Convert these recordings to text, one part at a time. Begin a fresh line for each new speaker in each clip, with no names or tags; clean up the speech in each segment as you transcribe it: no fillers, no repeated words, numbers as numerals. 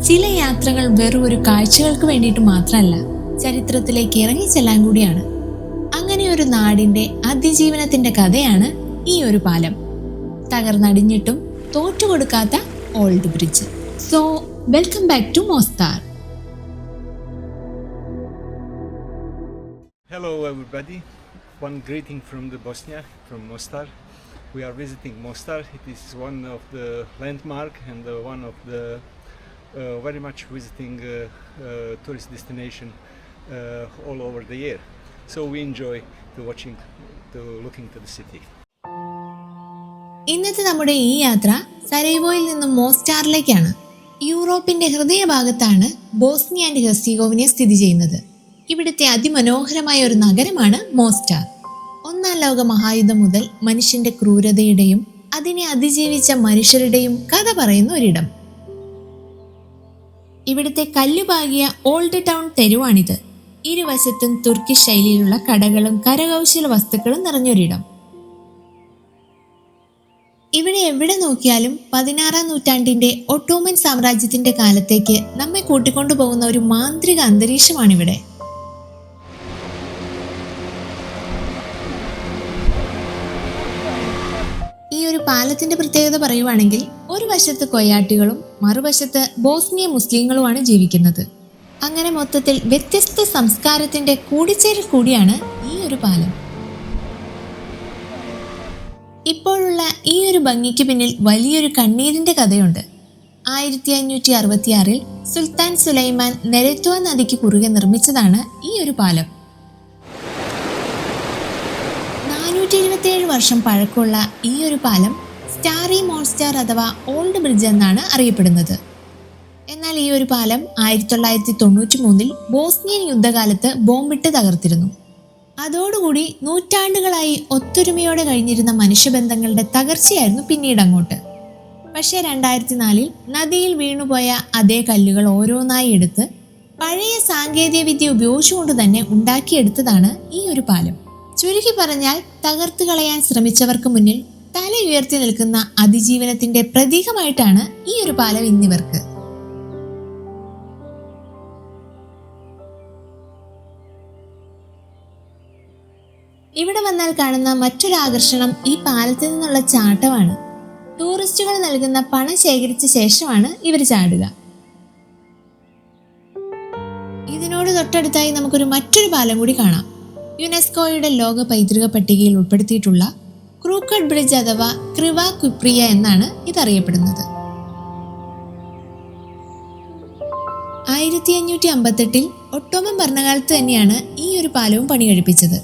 ചില യാത്രകൾ വെറും ഒരു കാഴ്ചകൾക്ക് വേണ്ടിയിട്ട് മാത്രമല്ല, ചരിത്രത്തിലേക്ക് ഇറങ്ങിച്ചെല്ലാൻ കൂടിയാണ്. അങ്ങനെ ഒരു നാടിന്റെ അതിജീവനത്തിന്റെ കഥയാണ് ഈ ഒരു പാലം. തകർന്നടിഞ്ഞിട്ടും തോറ്റുകൊടുക്കാത്ത old bridge. So welcome back to Mostar.
Hello everybody, one greeting from the Bosnia, from Mostar. We are visiting Mostar. It is one of the landmark and one of the very much visiting tourist destination all over the year. So we enjoy looking to the city.
ഇന്നത്തെ നമ്മുടെ ഈ യാത്ര സരൈവോയിൽ നിന്നും മോസ്റ്റാറിലേക്കാണ്. യൂറോപ്പിന്റെ ഹൃദയഭാഗത്താണ് Bosnia and Herzegovina സ്ഥിതി ചെയ്യുന്നത്. ഇവിടുത്തെ അതിമനോഹരമായ ഒരു നഗരമാണ് മോസ്റ്റാർ. ഒന്നാം ലോക മഹായുദ്ധം മുതൽ മനുഷ്യന്റെ ക്രൂരതയുടെയും അതിനെ അതിജീവിച്ച മനുഷ്യരുടെയും കഥ പറയുന്ന ഒരിടം. ഇവിടുത്തെ കല്ലുപാകിയ ഓൾഡ് ടൗൺ തെരുവാണിത്. ഇരുവശത്തും തുർക്കിഷ് ശൈലിയിലുള്ള കടകളും കരകൗശല വസ്തുക്കളും നിറഞ്ഞൊരിടം. ഇവിടെ എവിടെ നോക്കിയാലും 16-ാം നൂറ്റാണ്ടിന്റെ ഒട്ടോമൻ സാമ്രാജ്യത്തിന്റെ കാലത്തേക്ക് നമ്മെ കൂട്ടിക്കൊണ്ടുപോകുന്ന ഒരു മാന്ത്രിക അന്തരീക്ഷമാണിവിടെ. ഈ ഒരു പാലത്തിന്റെ പ്രത്യേകത പറയുവാണെങ്കിൽ, ഒരു വശത്ത് കൊയ്യാട്ടികളും മറുവശത്ത് ബോസ്നിയ മുസ്ലിങ്ങളുമാണ് ജീവിക്കുന്നത്. അങ്ങനെ മൊത്തത്തിൽ വ്യത്യസ്ത സംസ്കാരത്തിന്റെ കൂടിച്ചേരൽ കൂടിയാണ് ഈ ഒരു പാലം. ഇപ്പോഴുള്ള ഈ ഒരു ഭംഗിക്ക് പിന്നിൽ വലിയൊരു കണ്ണീരിന്റെ കഥയുണ്ട്. 1566 സുൽത്താൻ സുലൈമാൻ നെരത്വ നദിക്ക് കുറുകെ നിർമ്മിച്ചതാണ് ഈ ഒരു പാലം. 427 വർഷം പഴക്കമുള്ള ഈ ഒരു പാലം സ്റ്റാറി മോൺസ്റ്റാർ അഥവാ ഓൾഡ് ബ്രിഡ്ജ് എന്നാണ് അറിയപ്പെടുന്നത്. എന്നാൽ ഈ ഒരു പാലം 1993 ബോസ്നിയൻ യുദ്ധകാലത്ത് ബോംബിട്ട് തകർത്തിരുന്നു. അതോടുകൂടി നൂറ്റാണ്ടുകളായി ഒത്തൊരുമയോടെ കഴിഞ്ഞിരുന്ന മനുഷ്യബന്ധങ്ങളുടെ തകർച്ചയായിരുന്നു പിന്നീട് അങ്ങോട്ട്. പക്ഷേ 2004 നദിയിൽ വീണുപോയ അതേ കല്ലുകൾ ഓരോന്നായി എടുത്ത് പഴയ സാങ്കേതിക വിദ്യ ഉപയോഗിച്ചുകൊണ്ട് തന്നെ ഉണ്ടാക്കിയെടുത്തതാണ് ഈ ഒരു പാലം. ചുരുക്കി പറഞ്ഞാൽ, തകർത്തു കളയാൻ ശ്രമിച്ചവർക്ക് മുന്നിൽ തല ഉയർത്തി നിൽക്കുന്ന അതിജീവനത്തിന്റെ പ്രതീകമായിട്ടാണ് ഈ ഒരു പാലം ഇന്നിവർക്ക്. ഇവിടെ വന്നാൽ കാണുന്ന മറ്റൊരു ആകർഷണം ഈ പാലത്തിൽ നിന്നുള്ള ചാട്ടമാണ്. ടൂറിസ്റ്റുകൾ നൽകുന്ന പണം ശേഖരിച്ച ശേഷമാണ് ഇവർ ചാടുക. ഇതിനോട് തൊട്ടടുത്തായി നമുക്കൊരു മറ്റൊരു പാലം കൂടി കാണാം. യുനെസ്കോയുടെ ലോക പൈതൃക പട്ടികയിൽ ഉൾപ്പെടുത്തിയിട്ടുള്ള ക്രൂക്കഡ് ബ്രിഡ്ജ് അഥവാ ക്രിവ കുപ്രിയ എന്നാണ് ഇതറിയപ്പെടുന്നത്. 1558 ഒട്ടോമൻ ഭരണകാലത്ത് തന്നെയാണ് ഈ ഒരു പാലവും പണി കഴിപ്പിച്ചത്.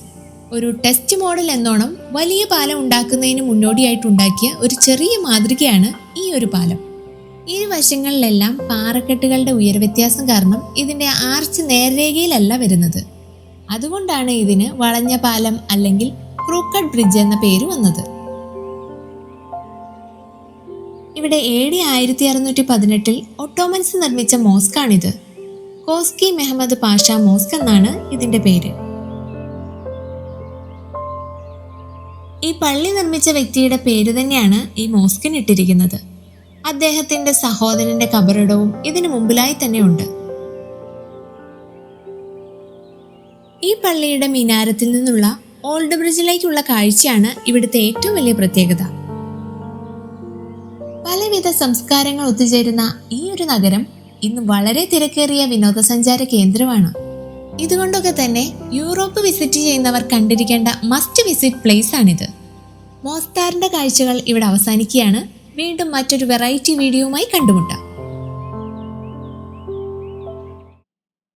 ഒരു ടെസ്റ്റ് മോഡൽ എന്നോണം വലിയ പാലം ഉണ്ടാക്കുന്നതിന് മുന്നോടിയായിട്ടുണ്ടാക്കിയ ഒരു ചെറിയ മാതൃകയാണ് ഈ ഒരു പാലം. ഇരുവശങ്ങളിലെല്ലാം പാറക്കെട്ടുകളുടെ ഉയരവ്യത്യാസം കാരണം ഇതിന്റെ ആർച്ച് നേർരേഖയിലല്ല വരുന്നത്. അതുകൊണ്ടാണ് ഇതിന് വളഞ്ഞ പാലം അല്ലെങ്കിൽ ക്രൂക്കഡ് ബ്രിഡ്ജ് എന്ന പേര് വന്നത്. ഇവിടെ AD 1618 ഒട്ടോമൻസ് നിർമ്മിച്ച മോസ്കാണിത്. കോസ്കി മെഹമ്മദ് പാഷ മോസ്ക് എന്നാണ് ഇതിന്റെ പേര്. ഈ പള്ളി നിർമ്മിച്ച വ്യക്തിയുടെ പേര് തന്നെയാണ് ഈ മോസ്കിന് ഇട്ടിരിക്കുന്നത്. അദ്ദേഹത്തിന്റെ സഹോദരന്റെ കബറിടവും ഇതിനു മുമ്പിലായി തന്നെ ഉണ്ട്. ഈ പള്ളിയുടെ മിനാരത്തിൽ നിന്നുള്ള ഓൾഡ് ബ്രിഡ്ജിലേക്കുള്ള കാഴ്ചയാണ് ഇവിടുത്തെ ഏറ്റവും വലിയ പ്രത്യേകത. പലവിധ സംസ്കാരങ്ങൾ ഒത്തുചേരുന്ന ഈ ഒരു നഗരം ഇന്ന് വളരെ തിരക്കേറിയ വിനോദസഞ്ചാര കേന്ദ്രമാണ്. ഇതുകൊണ്ടൊക്കെ തന്നെ യൂറോപ്പ് വിസിറ്റ് ചെയ്യുന്നവർ കണ്ടിരിക്കേണ്ട മസ്റ്റ് വിസിറ്റ് പ്ലേസ് ആണിത്. മോസ്താറിന്റെ കാഴ്ചകൾ ഇവിടെ അവസാനിക്കുകയാണ്. വീണ്ടും മറ്റൊരു വെറൈറ്റി വീഡിയോയുമായി കണ്ടുമുട്ടാം.